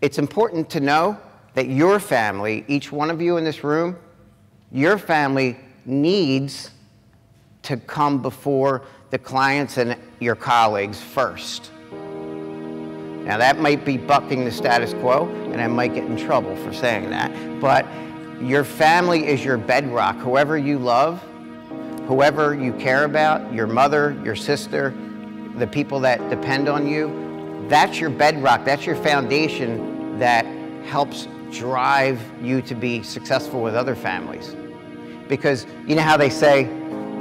It's important to know that your family, each one of you in this room, your family needs to come before the clients and your colleagues first. Now that might be bucking the status quo, and I might get in trouble for saying that, but your family is your bedrock. Whoever you love, whoever you care about, your mother, your sister, the people that depend on you, that's your bedrock, that's your foundation that helps drive you to be successful with other families. Because you know how they say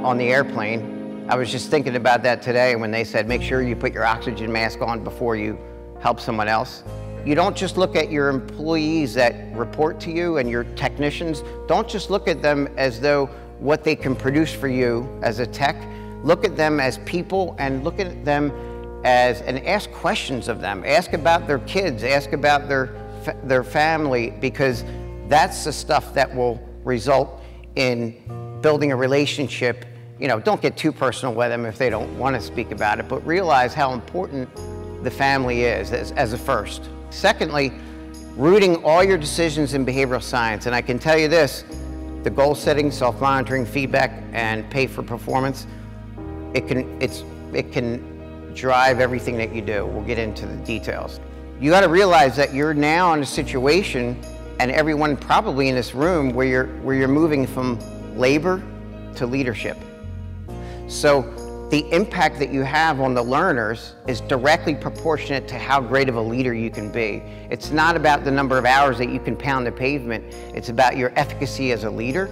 on the airplane, I was just thinking about that today when they said, make sure you put your oxygen mask on before you help someone else. You don't just look at your employees that report to you and your technicians. Don't just look at them as though what they can produce for you as a tech. Look at them as people and look at them as, and ask questions of them. Ask about their kids, ask about their family, because that's the stuff that will result in building a relationship. You know, don't get too personal with them if they don't want to speak about it, but realize how important the family is as a first. Secondly, rooting all your decisions in behavioral science. And I can tell you this, the goal setting, self-monitoring, feedback, and pay for performance, it can drive everything that you do. We'll get into the details. You got to realize that you're now in a situation, and everyone probably in this room, where you're moving from labor to leadership. So the impact that you have on the learners is directly proportionate to how great of a leader you can be. It's not about the number of hours that you can pound the pavement. It's about your efficacy as a leader.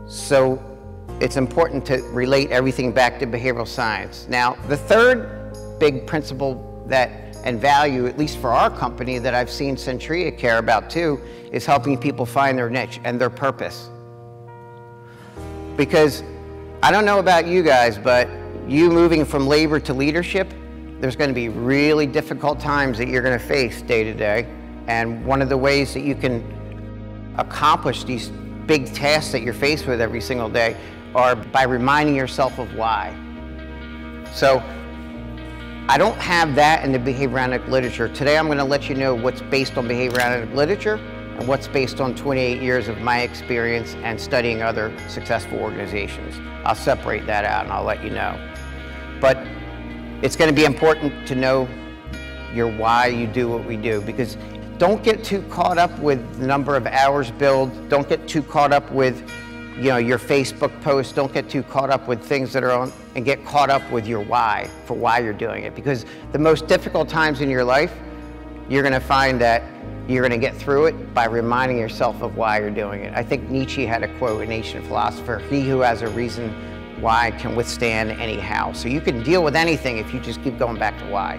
So it's important to relate everything back to behavioral science. Now, the third big principle and value, at least for our company, that I've seen Centria care about too, is helping people find their niche and their purpose. Because I don't know about you guys, but you moving from labor to leadership, there's going to be really difficult times that you're going to face day to day. And one of the ways that you can accomplish these big tasks that you're faced with every single day are by reminding yourself of why. So I don't have that in the behavior analytic literature. Today I'm going to let you know what's based on behavior analytic literature and what's based on 28 years of my experience and studying other successful organizations. I'll separate that out and I'll let you know. But it's going to be important to know your why you do what we do, because don't get too caught up with the number of hours billed. Don't get too caught up with, you know, your Facebook posts. Don't get too caught up with things that are on, and get caught up with your why, for why you're doing it. Because the most difficult times in your life, you're going to find that you're going to get through it by reminding yourself of why you're doing it. I think Nietzsche had a quote, an ancient philosopher, "He who has a reason why can withstand any how." So you can deal with anything if you just keep going back to why.